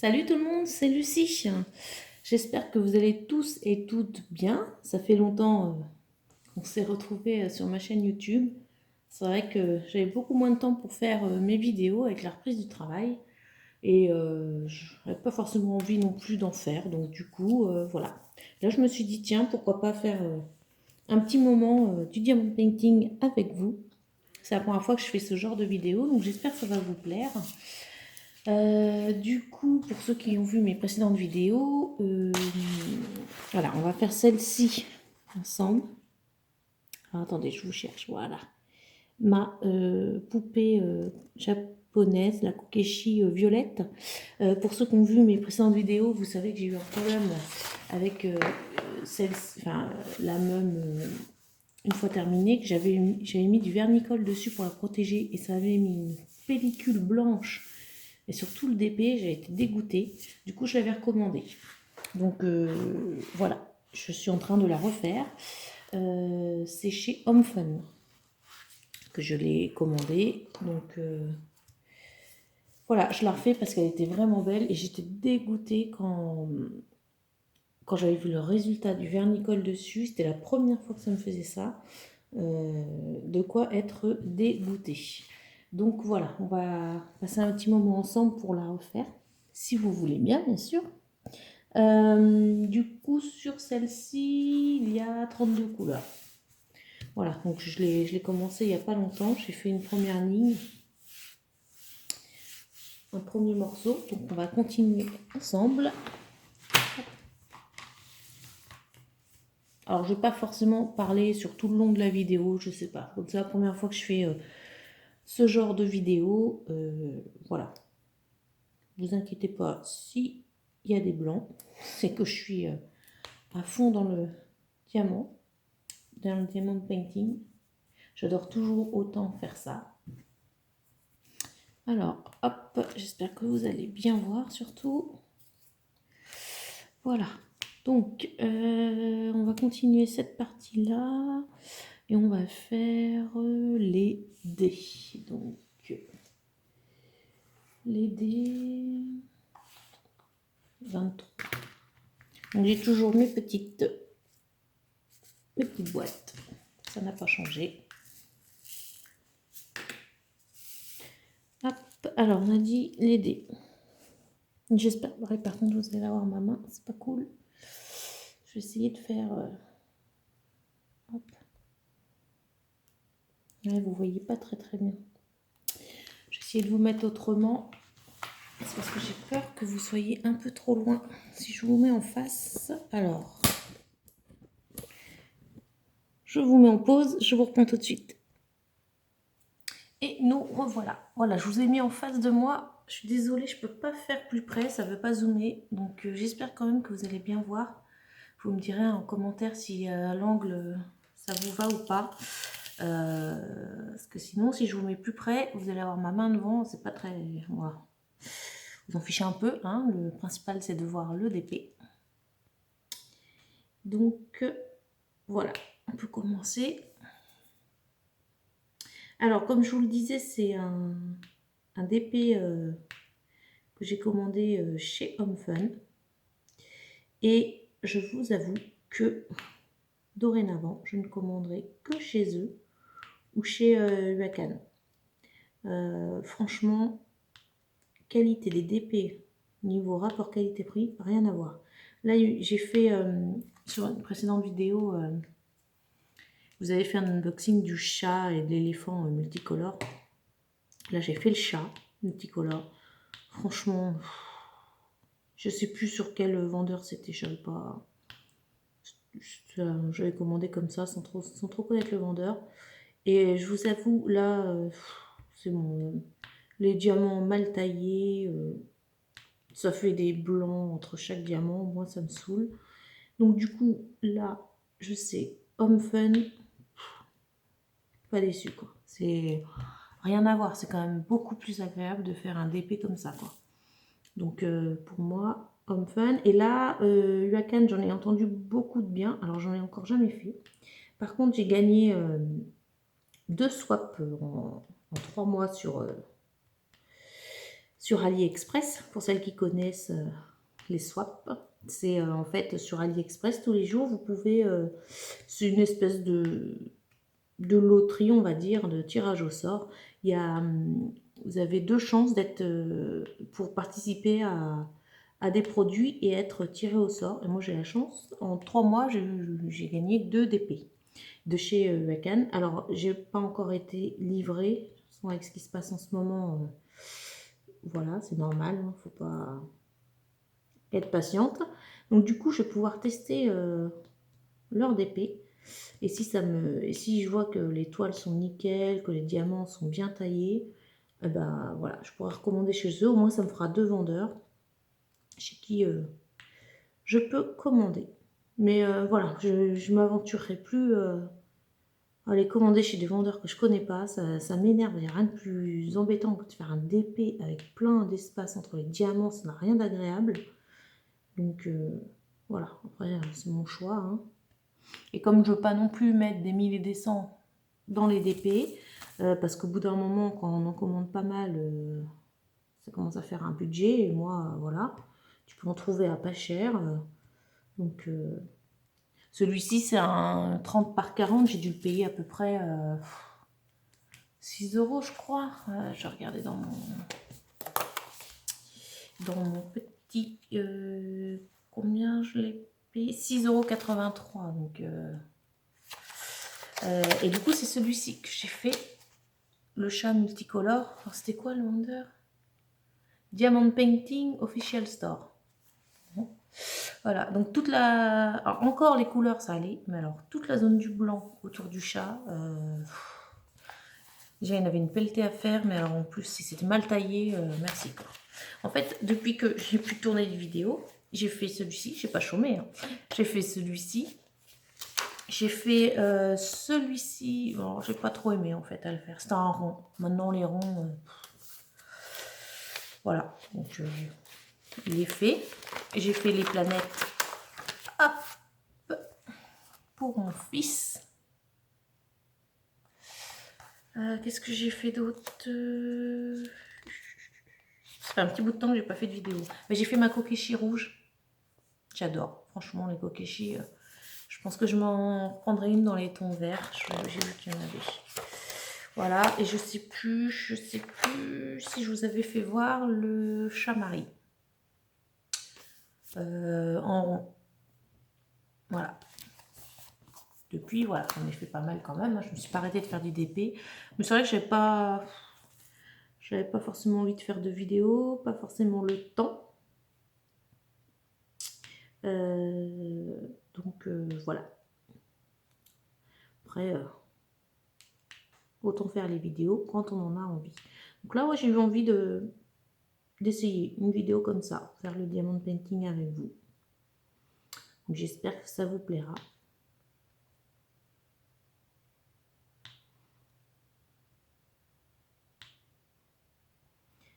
Salut tout le monde, c'est Lucie. J'espère que vous allez tous et toutes bien. Ça fait longtemps qu'on s'est retrouvés sur ma chaîne YouTube. C'est vrai que j'avais beaucoup moins de temps pour faire mes vidéos avec la reprise du travail. Et je n'avais pas forcément envie non plus d'en faire. Donc du coup, voilà. Là, je me suis dit, tiens, pourquoi pas faire un petit moment du diamond painting avec vous. C'est la première fois que je fais ce genre de vidéo, donc j'espère que ça va vous plaire. Du coup, pour ceux qui ont vu mes précédentes vidéos, voilà, on va faire celle-ci ensemble. Alors, attendez, je vous cherche, voilà. Ma poupée japonaise, la Kokeshi violette. Pour ceux qui ont vu mes précédentes vidéos, vous savez que j'ai eu un problème avec la même, une fois terminée, que j'avais mis du vernicole dessus pour la protéger et ça avait mis une pellicule blanche. Et surtout le DP, j'ai été dégoûtée. Du coup, je l'avais recommandé. Donc voilà, je suis en train de la refaire. C'est chez Home Fun que je l'ai commandée. Donc voilà, je la refais parce qu'elle était vraiment belle et j'étais dégoûtée quand j'avais vu le résultat du vernicole dessus. C'était la première fois que ça me faisait ça. De quoi être dégoûtée. Donc voilà, on va passer un petit moment ensemble pour la refaire, si vous voulez bien, bien sûr. Du coup, sur celle-ci, il y a 32 couleurs. Voilà, donc je l'ai commencé il n'y a pas longtemps. J'ai fait une première ligne, un premier morceau. Donc on va continuer ensemble. Alors je ne vais pas forcément parler sur tout le long de la vidéo, je sais pas. Donc c'est la première fois que je fais ce genre de vidéo. Voilà. Vous inquiétez pas, si il y a des blancs, c'est que je suis à fond dans le diamant painting. J'adore toujours autant faire ça. Alors, hop, j'espère que vous allez bien voir surtout. Voilà. Donc, on va continuer cette partie-là et on va faire les dés. Donc, les dés 23. Donc, j'ai toujours mes petites boîtes. Ça n'a pas changé. Hop, alors on a dit les dés. J'espère, par contre vous allez avoir ma main, c'est pas cool. Je vais essayer de faire... hop. Ouais, vous voyez pas très bien. Je vais essayer de vous mettre autrement. C'est parce que j'ai peur que vous soyez un peu trop loin. Si je vous mets en face, alors... Je vous mets en pause, je vous reprends tout de suite. Et nous revoilà. Voilà, je vous ai mis en face de moi. Je suis désolée, je ne peux pas faire plus près, ça ne veut pas zoomer. Donc j'espère quand même que vous allez bien voir. Vous me direz en commentaire si à l'angle ça vous va ou pas. Parce que sinon, si je vous mets plus près, vous allez avoir ma main devant. C'est pas très... Voilà. Vous en fichez un peu. Hein. Le principal, c'est de voir le DP. Donc voilà, on peut commencer. Alors, comme je vous le disais, c'est un DP que j'ai commandé chez Home Fun. Et je vous avoue que dorénavant, je ne commanderai que chez eux ou chez Huacan. Franchement, qualité des DP, niveau rapport qualité-prix, rien à voir. Là, j'ai fait, sur une précédente vidéo, vous avez fait un unboxing du chat et de l'éléphant multicolore. Là, j'ai fait le chat multicolore. Franchement, je sais plus sur quel vendeur c'était, je savais pas. J'avais commandé comme ça, sans trop connaître le vendeur. Et je vous avoue, là, c'est bon. Les diamants mal taillés, ça fait des blancs entre chaque diamant. Moi, ça me saoule. Donc, du coup, là, je sais, Home Fun, pas déçu, quoi. C'est rien à voir. C'est quand même beaucoup plus agréable de faire un DP comme ça, quoi. Donc, pour moi, Home Fun. Et là, Huacan, j'en ai entendu beaucoup de bien. Alors, j'en ai encore jamais fait. Par contre, j'ai gagné 2 swaps en 3 mois sur AliExpress, pour celles qui connaissent les swaps. C'est en fait sur AliExpress, tous les jours, vous pouvez... c'est une espèce de loterie, on va dire, de tirage au sort. Il y a, vous avez 2 chances d'être pour participer à des produits et être tiré au sort. Et moi, j'ai la chance. En 3 mois, j'ai gagné 2 DP de chez Wakan. Alors, j'ai pas encore été livrée. Avec ce qui se passe en ce moment, voilà, c'est normal. Hein, faut pas être patiente. Donc, du coup, je vais pouvoir tester leur DP. Et si je vois que les toiles sont nickel, que les diamants sont bien taillés, eh ben voilà, je pourrais recommander chez eux. Au moins, ça me fera 2 vendeurs chez qui je peux commander. Mais voilà, je ne m'aventurerai plus à les commander chez des vendeurs que je connais pas. Ça m'énerve. Il n'y a rien de plus embêtant que de faire un DP avec plein d'espace entre les diamants. Ça n'a rien d'agréable. Donc voilà, après, c'est mon choix. Hein. Et comme je veux pas non plus mettre des 1000 et des 100 dans les DP, parce qu'au bout d'un moment, quand on en commande pas mal, ça commence à faire un budget. Et moi, voilà, tu peux en trouver à pas cher. Donc, celui-ci, c'est un 30 par 40. J'ai dû le payer à peu près 6 euros, je crois. Je vais regarder dans mon petit... combien je l'ai payé? 6,83 €. Donc... et du coup, c'est celui-ci que j'ai fait. Le chat multicolore. Alors, c'était quoi le vendeur? Diamond Painting Official Store. Voilà, donc toute la... Alors, encore les couleurs, ça allait. Mais alors, toute la zone du blanc autour du chat... Déjà, il y en avait une pelletée à faire. Mais alors, en plus, si c'était mal taillé, merci. Quoi. En fait, depuis que j'ai pu tourner des vidéos, j'ai fait celui-ci. J'ai pas chômé. Hein. J'ai fait celui-ci. J'ai fait celui-ci. Bon, j'ai pas trop aimé en fait à le faire. C'était un rond. Maintenant, les ronds. Voilà. Donc, il est fait. J'ai fait les planètes. Hop. Pour mon fils. Qu'est-ce que j'ai fait d'autre? Ça fait un petit bout de temps que j'ai pas fait de vidéo. Mais j'ai fait ma kokeshi rouge. J'adore. Franchement, les kokeshi. Je pense que je m'en prendrai une dans les tons verts. J'ai vu qu'il y en avait. Voilà, et je sais plus si je vous avais fait voir le chat-marie en rond. Voilà. Depuis, voilà, j'en ai fait pas mal quand même. Hein. Je me suis pas arrêtée de faire du DP. Mais c'est vrai que j'avais pas forcément envie de faire de vidéos, pas forcément le temps. Donc voilà. Après, autant faire les vidéos quand on en a envie. Donc là, moi, j'ai eu envie d'essayer une vidéo comme ça, faire le diamond painting avec vous. J'espère que ça vous plaira.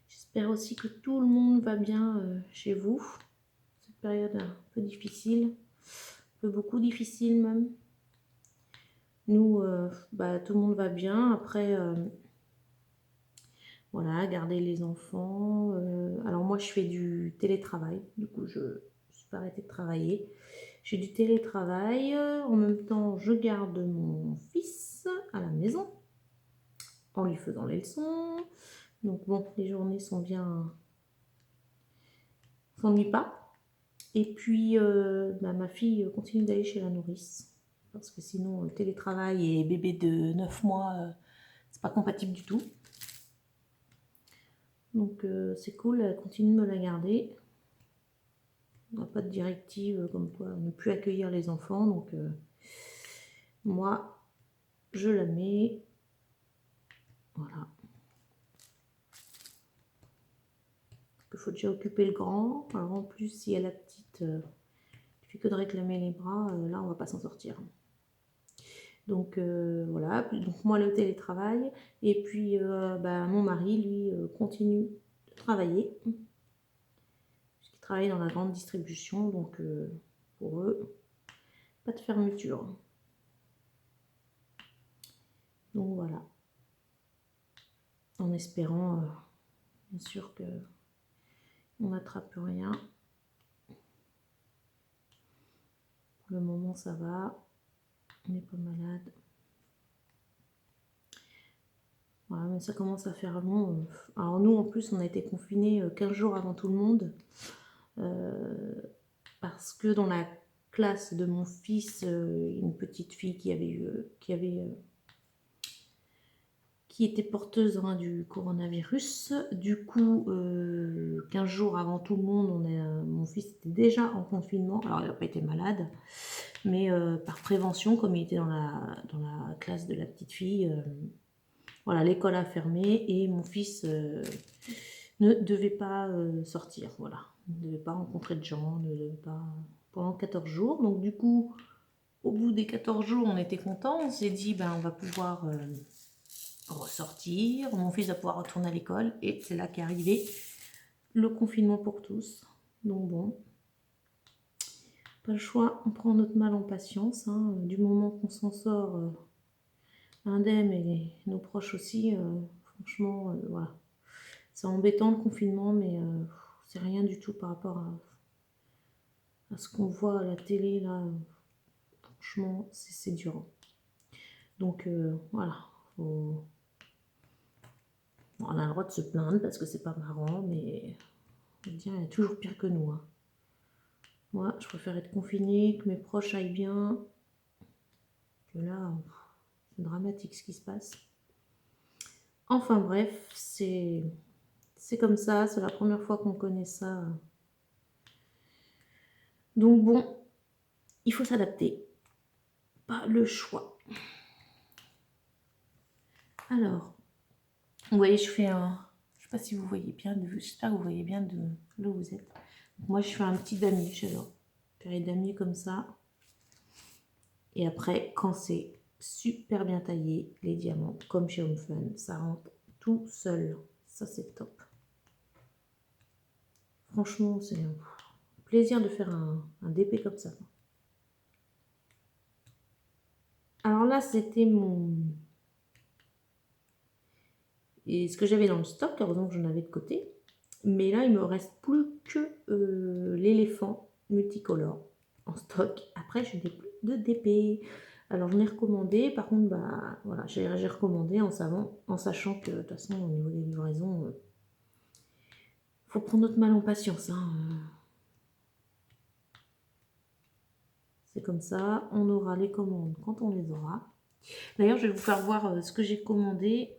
J'espère aussi que tout le monde va bien chez vous. Cette période un peu difficile, un peu beaucoup difficile même. Nous, tout le monde va bien. Après, voilà, garder les enfants. Alors moi, je fais du télétravail. Du coup, je ne suis pas arrêtée de travailler. J'ai du télétravail. En même temps, je garde mon fils à la maison en lui faisant les leçons. Donc bon, les journées sont bien... s'ennuie pas. Et puis, ma fille continue d'aller chez la nourrice. Parce que sinon, télétravail et bébé de 9 mois, c'est pas compatible du tout. Donc, c'est cool, elle continue de me la garder. On n'a pas de directive comme quoi ne plus accueillir les enfants. Donc, moi, je la mets. Voilà. Il faut déjà occuper le grand. Alors, en plus, si elle a la petite, il fait que de réclamer les bras, là, on va pas s'en sortir. Donc voilà, donc moi le télétravail, et puis mon mari lui continue de travailler, puisqu'il travaille dans la grande distribution, donc pour eux, pas de fermeture. Donc voilà, en espérant bien sûr que on n'attrape plus rien. Pour le moment, ça va. On n'est pas malade. Voilà, mais ça commence à faire long. Alors nous, en plus, on a été confinés 15 jours avant tout le monde. Parce que dans la classe de mon fils, une petite fille qui était porteuse du coronavirus. Du coup, 15 jours avant tout le monde, mon fils était déjà en confinement. Alors, il n'a pas été malade, mais par prévention, comme il était dans la classe de la petite fille, voilà, l'école a fermé et mon fils ne devait pas sortir. Voilà, il ne devait pas rencontrer de gens, ne devait pas pendant 14 jours. Donc, du coup, au bout des 14 jours, on était contents. On s'est dit, ben, on va pouvoir ressortir, mon fils va pouvoir retourner à l'école, et c'est là qu'est arrivé le confinement pour tous. Donc bon, pas le choix, on prend notre mal en patience, hein. Du moment qu'on s'en sort indemne et nos proches aussi, franchement, voilà. C'est embêtant le confinement, mais c'est rien du tout par rapport à ce qu'on voit à la télé, là. Franchement, c'est dur. Donc voilà, on a le droit de se plaindre parce que c'est pas marrant, mais je veux dire, il y a toujours pire que nous, hein. Moi, je préfère être confinée, que mes proches aillent bien, que là, c'est dramatique ce qui se passe. Enfin bref, c'est comme ça, c'est la première fois qu'on connaît ça. Donc bon, il faut s'adapter. Pas le choix. Alors, vous voyez, je fais un... Je sais pas si vous voyez bien, j'espère que vous voyez bien de là où vous êtes. Donc moi, je fais un petit damier, j'adore. Faire des damiers comme ça. Et après, quand c'est super bien taillé, les diamants, comme chez Home Fun, ça rentre tout seul. Ça, c'est top. Franchement, c'est un plaisir de faire un DP comme ça. Alors là, c'était et ce que j'avais dans le stock, heureusement que j'en avais de côté. Mais là, il me reste plus que l'éléphant multicolore en stock. Après, je n'ai plus de DP. Alors, j'en ai recommandé. Par contre, bah, voilà, j'ai recommandé en sachant que, de toute façon, au niveau des livraisons, faut prendre notre mal en patience, hein. C'est comme ça. On aura les commandes quand on les aura. D'ailleurs, je vais vous faire voir ce que j'ai commandé.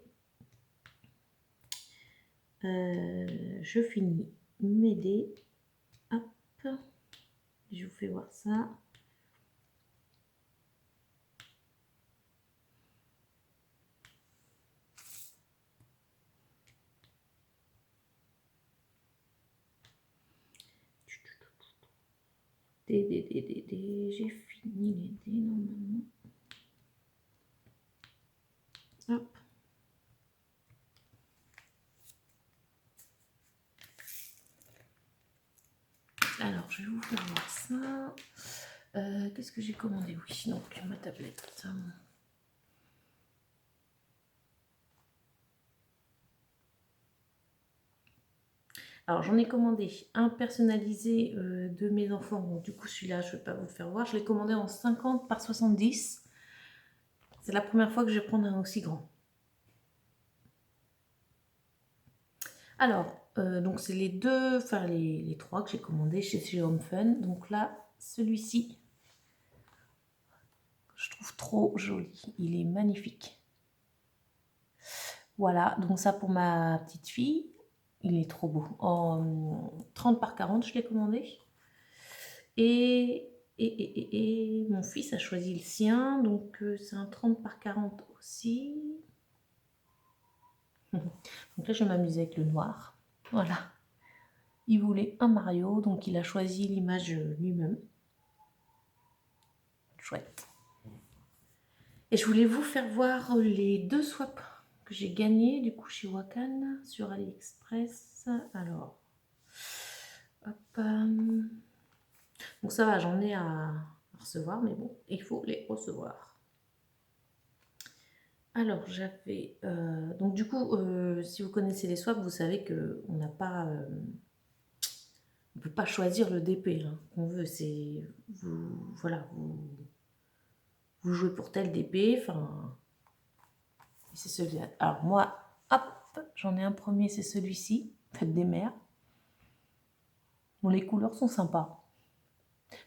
Je finis mes dés. Hop. Je vous fais voir ça. J'ai fini les dés normalement. Hop. Alors, je vais vous faire voir ça. Qu'est-ce que j'ai commandé? Oui, donc ma tablette. Alors, j'en ai commandé un personnalisé de mes enfants. Bon, du coup, celui-là, je ne vais pas vous le faire voir. Je l'ai commandé en 50 par 70. C'est la première fois que je vais prendre un aussi grand. Alors, donc c'est les deux, enfin les trois que j'ai commandés chez Home Fun. Donc là, celui-ci, je trouve trop joli. Il est magnifique. Voilà, donc ça pour ma petite fille. Il est trop beau. En 30 par 40, je l'ai commandé. Et mon fils a choisi le sien. Donc c'est un 30 par 40 aussi. Donc là, je vais m'amuser avec le noir. Voilà. Il voulait un Mario, donc il a choisi l'image lui-même. Chouette. Et je voulais vous faire voir les deux swaps que j'ai gagnés du coup chez Wakan sur AliExpress. Alors, hop. Donc ça va, j'en ai à recevoir, mais bon, il faut les recevoir. Alors j'avais... donc du coup, si vous connaissez les swaps, vous savez qu'on n'a pas... On ne peut pas choisir le DP hein, qu'on veut. C'est voilà, vous jouez pour tel DP. Enfin, c'est celui-là. Alors moi, hop, j'en ai un premier, c'est celui-ci. Faites des mers. Bon, les couleurs sont sympas.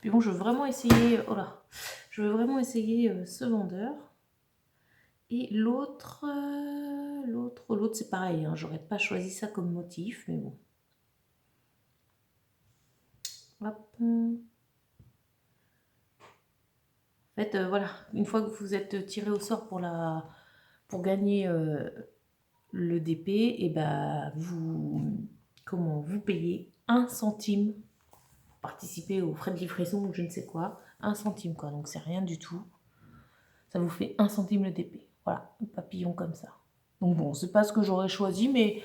Puis bon, je veux vraiment essayer. Oh là, je veux vraiment essayer ce vendeur. Et l'autre, c'est pareil. Hein, j'aurais pas choisi ça comme motif, mais bon. Hop. En fait, voilà, une fois que vous êtes tiré au sort pour gagner le DP, et ben vous payez 1 centime pour participer aux frais de livraison ou je ne sais quoi. 1 centime quoi, donc c'est rien du tout. Ça vous fait 1 centime le DP. Voilà, un papillon comme ça. Donc bon, c'est pas ce que j'aurais choisi, mais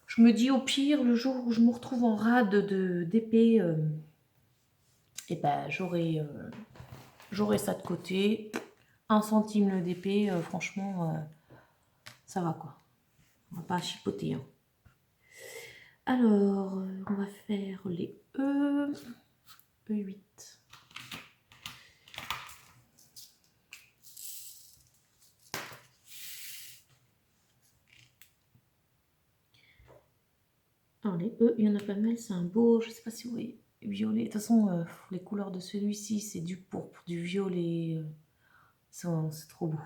je me dis au pire, le jour où je me retrouve en rade de d'épée, et ben j'aurai ça de côté. 1 centime le DP, franchement, ça va quoi. On va pas chipoter. Hein. Alors, on va faire les E8. Alors les E, il y en a pas mal, c'est un beau, je sais pas si vous voyez, violet. De toute façon, les couleurs de celui-ci, c'est du pourpre, du violet. C'est trop beau.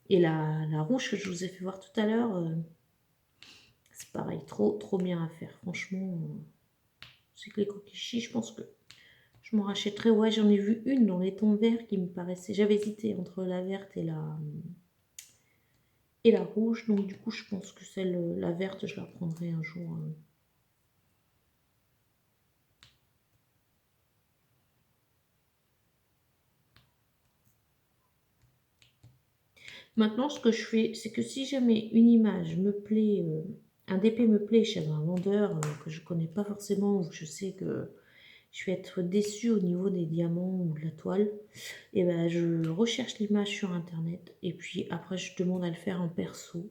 Et la rouge que je vous ai fait voir tout à l'heure, c'est pareil, trop bien à faire. Franchement, c'est que les coquichis, je pense que je m'en rachèterai. Ouais, j'en ai vu une dans les tons verts qui me paraissait. J'avais hésité entre la verte et la rouge. Donc du coup, je pense que la verte, je la prendrai un jour. Maintenant, ce que je fais, c'est que si jamais une image me plaît, un DP me plaît chez un vendeur que je connais pas forcément, ou je sais que je vais être déçue au niveau des diamants ou de la toile, et ben je recherche l'image sur internet et puis après je demande à le faire en perso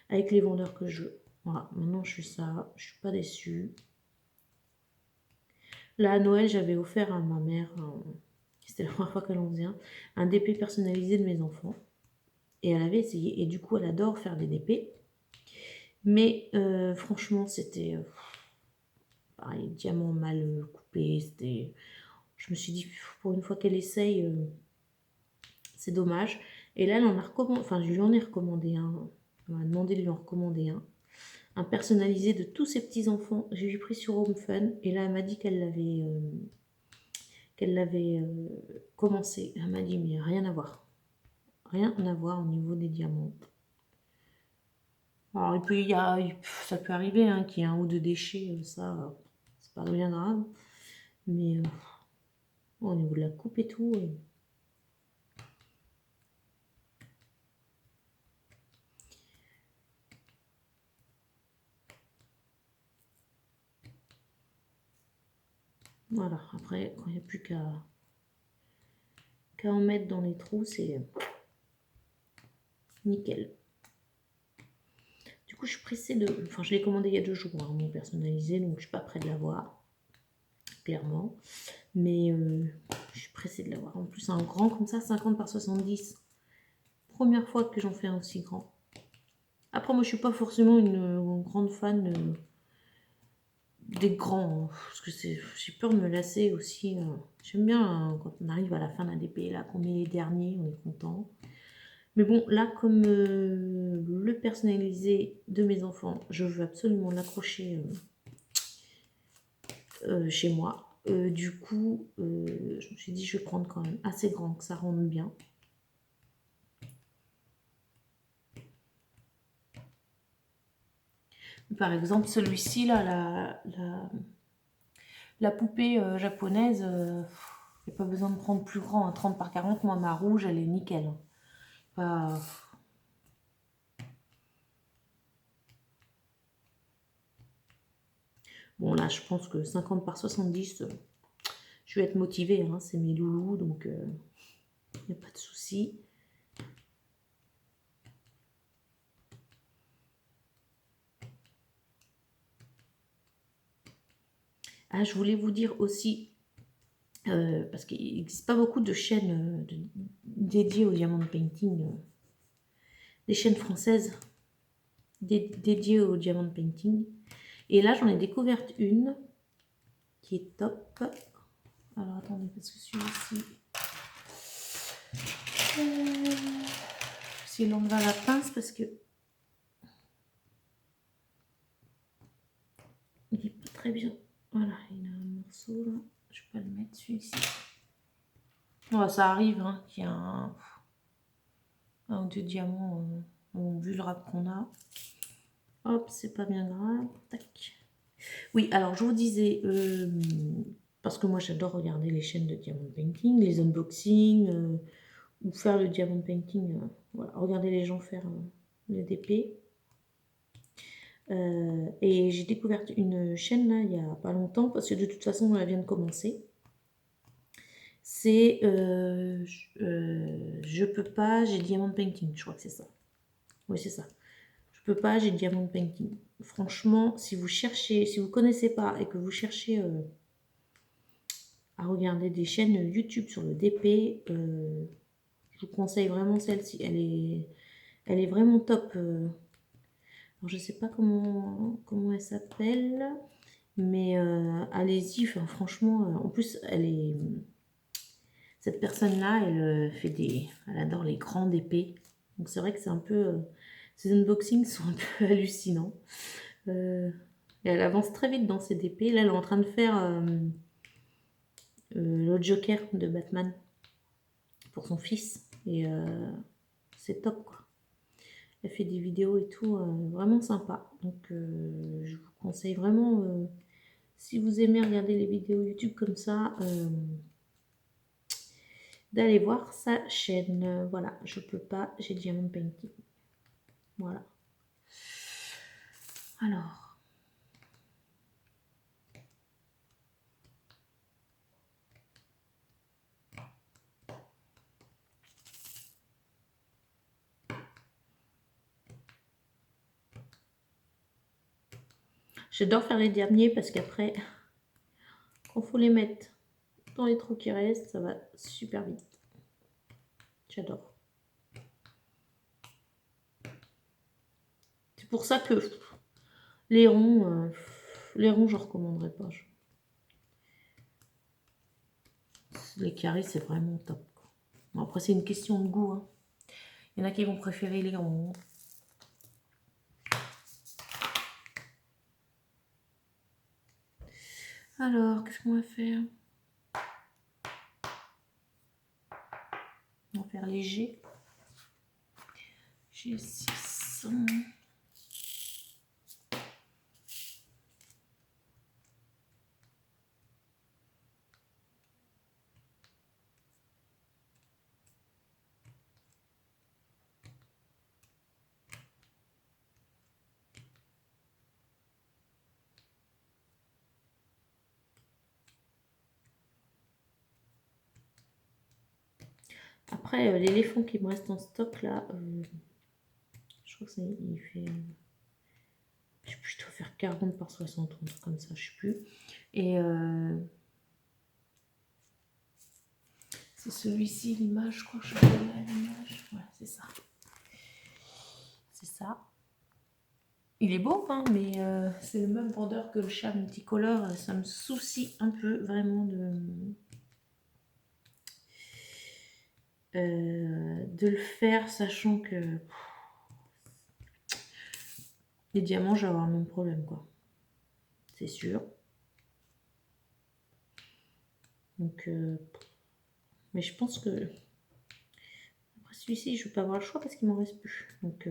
avec les vendeurs que je veux. Voilà, maintenant je fais ça, je suis pas déçue. Là à Noël j'avais offert à ma mère, c'était la première fois qu'elle en faisait un DP personnalisé de mes enfants. Et elle avait essayé, et du coup elle adore faire des DP. Mais franchement c'était pareil, diamant mal coupé, c'était... Je me suis dit, pour une fois qu'elle essaye, c'est dommage. Et là, elle en a recommandé, enfin, je lui en ai recommandé un. Elle m'a demandé de lui en recommander un personnalisé de tous ses petits-enfants. J'ai vu pris sur Home Fun. Et là, elle m'a dit qu'elle l'avait commencé. Elle m'a dit, mais rien à voir. Rien à voir au niveau des diamants. Alors, ça peut arriver hein, qu'il y ait un ou deux déchets, ça, c'est pas bien grave. Mais au niveau de la coupe et tout... Voilà, après, quand il n'y a plus qu'à en mettre dans les trous, c'est nickel. Du coup, je suis pressée de... Enfin, je l'ai commandé il y a 2 jours, hein, mon personnalisé, donc je suis pas près de l'avoir, clairement. Mais je suis pressée de l'avoir. En plus, un grand comme ça, 50 par 70. Première fois que j'en fais un aussi grand. Après, moi, je suis pas forcément une grande fan des grands, parce que j'ai peur de me lasser aussi. J'aime bien quand on arrive à la fin d'un DP, là, qu'on met les derniers, on est content. Mais bon, là, comme le personnalisé de mes enfants, je veux absolument l'accrocher chez moi. Du coup, je me suis dit, je vais prendre quand même assez grand, que ça rentre bien. Par exemple, celui-ci, là, la poupée japonaise, il n'y a pas besoin de prendre plus grand, 30 par 40. Moi, ma rouge, elle est nickel. Pas... Bon, là, je pense que 50 par 70, je vais être motivée. Hein, c'est mes loulous, donc il n'y a pas de souci. Ah, je voulais vous dire aussi, parce qu'il n'existe pas beaucoup de chaînes dédiées au diamond painting, des chaînes françaises dédiées au diamond painting. Et là, j'en ai découvert une qui est top. Alors, attendez, parce que celui-ci... si l'on va à la pince, parce que... il est pas très bien. Voilà, il a un morceau là. Je peux le mettre celui-ci. Ouais, ça arrive, hein, qu'il y a un ou deux diamants, vu le rap qu'on a. Hop, c'est pas bien grave. Tac. Oui, alors je vous disais, parce que moi j'adore regarder les chaînes de diamond painting, les unboxings, ou faire le diamond painting, voilà, regarder les gens faire le DP. Et j'ai découvert une chaîne là il y a pas longtemps, parce que de toute façon elle vient de commencer. C'est je peux pas, j'ai diamond painting, je crois que c'est ça. Oui, c'est ça. Je peux pas, j'ai diamond painting. Franchement, si vous cherchez, si vous connaissez pas et que vous cherchez à regarder des chaînes YouTube sur le DP, je vous conseille vraiment celle-ci. Elle est vraiment top. Alors, je sais pas comment elle s'appelle, mais allez-y. Enfin, franchement, en plus, cette personne-là, elle adore les grandes épées. Donc c'est vrai que c'est un peu, ces unboxings sont un peu hallucinants. Et elle avance très vite dans ses épées. Là, elle est en train de faire le Joker de Batman pour son fils. Et c'est top, quoi. Elle fait des vidéos et tout, vraiment sympa. Donc, je vous conseille vraiment, si vous aimez regarder les vidéos YouTube comme ça, d'aller voir sa chaîne. Voilà, je peux pas, j'ai Diamond Painting. Voilà. Alors. J'adore faire les derniers parce qu'après, quand il faut les mettre dans les trous qui restent, ça va super vite. J'adore. C'est pour ça que les ronds, je recommanderais pas. Les carrés, c'est vraiment top. Bon, après, c'est une question de goût. Hein. Il y en a qui vont préférer les ronds. Alors, qu'est-ce qu'on va faire? On va faire léger. J'ai 600. Après, l'éléphant qui me reste en stock, là, je crois que ça, il fait... je sais plus, je dois faire 40 par 60, un truc comme ça, je sais plus. Et c'est celui-ci, l'image, je crois que je vais là, l'image. Ouais, c'est ça. C'est ça. Il est beau, hein, mais c'est le même vendeur que le chat multicolore. Ça me soucie un peu, vraiment, de le faire, sachant que les diamants, je vais avoir le même problème, quoi. C'est sûr. Donc, mais je pense que après celui-ci, je ne vais pas avoir le choix parce qu'il m'en reste plus. Donc,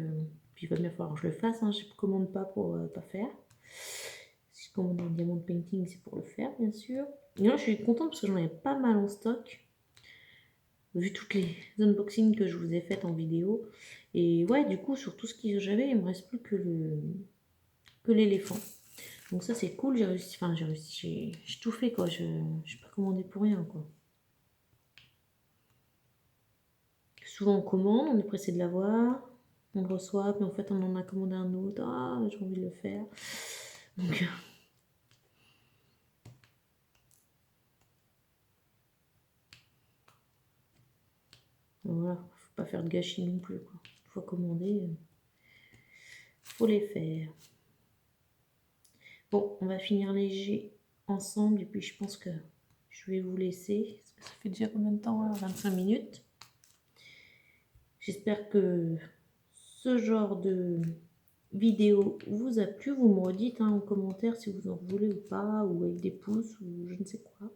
puis il va bien falloir que je le fasse. Hein. Je ne commande pas pour pas faire. Si je commande un diamant painting, c'est pour le faire, bien sûr. Et là, je suis contente parce que j'en ai pas mal en stock. Vu toutes les unboxings que je vous ai faites en vidéo. Et ouais, du coup, sur tout ce que j'avais, il me reste plus que l'éléphant. Donc ça, c'est cool. J'ai réussi, enfin, j'ai tout fait, quoi. Je n'ai pas commandé pour rien, quoi. Souvent, on commande, on est pressé de l'avoir, on le reçoit, puis en fait, on en a commandé un autre. Ah, j'ai envie de le faire. Donc, Voilà, faut pas faire de gâchis non plus, quoi. Une fois commandé, faut les faire. Bon, on va finir léger ensemble et puis je pense que je vais vous laisser. Parce que ça fait déjà combien de temps là? 25 minutes. J'espère que ce genre de vidéo vous a plu. Vous me redites en commentaire si vous en voulez ou pas, ou avec des pouces, ou je ne sais quoi.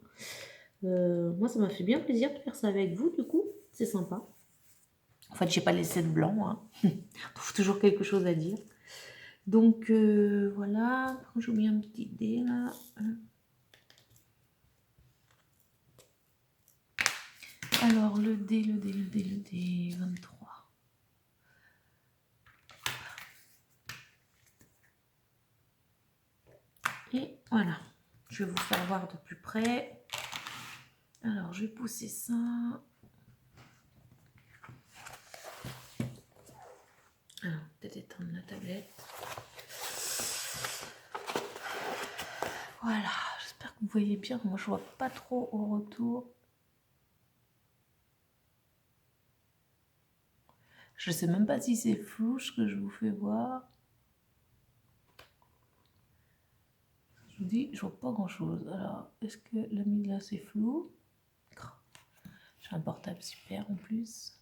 Moi, ça m'a fait bien plaisir de faire ça avec vous, du coup. C'est sympa. En fait, j'ai pas laissé de blanc. Hein. On trouve toujours quelque chose à dire. Donc, voilà. J'ai oublié un petit dé, là. Alors, le dé, 23. Et voilà. Je vais vous faire voir de plus près. Alors, je vais pousser ça. Alors, peut-être éteindre la tablette. Voilà, j'espère que vous voyez bien. Moi, je vois pas trop au retour. Je sais même pas si c'est flou ce que je vous fais voir. Je vous dis, je vois pas grand-chose. Alors, est-ce que la mise là, c'est flou? J'ai un portable super en plus.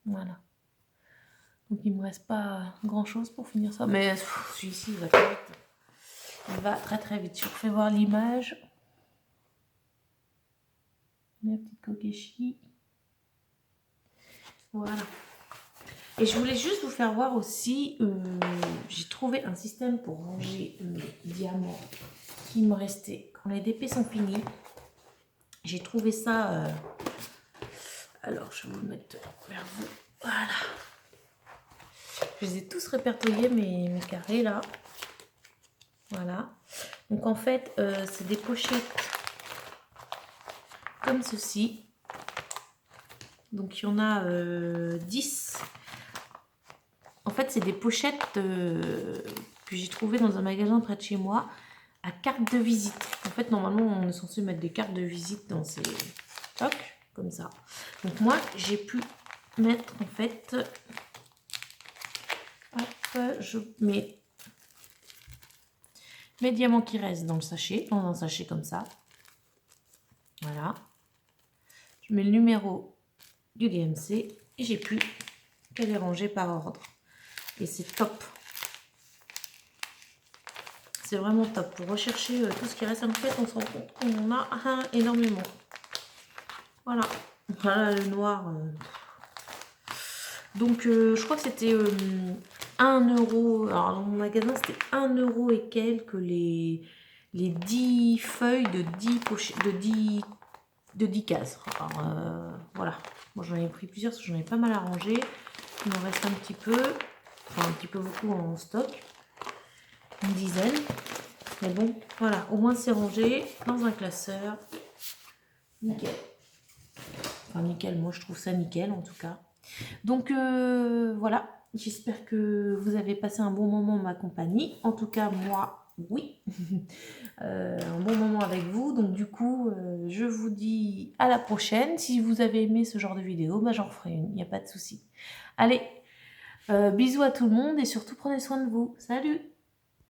Voilà. Donc il me reste pas grand chose pour finir ça. Mais celui-ci, il va très vite. Il va très très vite. Je vous fais voir l'image. La petite Kokeshi. Voilà. Et je voulais juste vous faire voir aussi, j'ai trouvé un système pour ranger mes diamants qui me restait quand les DP sont finis. J'ai trouvé ça, alors je vais vous le mettre vers vous, voilà. Je les ai tous répertoriés, mes carrés là, voilà. Donc en fait, c'est des pochettes comme ceci. Donc il y en a 10. En fait, c'est des pochettes que j'ai trouvées dans un magasin près de chez moi à carte de visite. En fait, normalement, on est censé mettre des cartes de visite dans ces tocs, comme ça. Donc moi, j'ai pu mettre, en fait, hop, je mets mes diamants qui restent dans le sachet, dans un sachet comme ça. Voilà. Je mets le numéro du DMC et j'ai plus qu'à les ranger par ordre. Et c'est top. C'est vraiment top. Pour rechercher tout ce qui reste, en fait, on se rend compte qu'on en a énormément. Voilà. Voilà le noir. Donc, je crois que c'était 1 euro. Alors, dans mon magasin, c'était 1 euro et quelques les 10 feuilles de 10 pochettes, de 10 cases. Alors, voilà. Moi, j'en ai pris plusieurs parce que j'en ai pas mal à ranger. Il m'en reste un petit peu. Enfin, un petit peu beaucoup en stock. Une dizaine. Mais bon, voilà. Au moins, c'est rangé dans un classeur. Nickel. Enfin, nickel. Moi, je trouve ça nickel, en tout cas. Donc, voilà. J'espère que vous avez passé un bon moment en ma compagnie. En tout cas, moi, oui. Un bon moment avec vous. Donc, du coup, je vous dis à la prochaine. Si vous avez aimé ce genre de vidéo, bah, j'en referai une. Il n'y a pas de souci. Allez, bisous à tout le monde et surtout prenez soin de vous. Salut!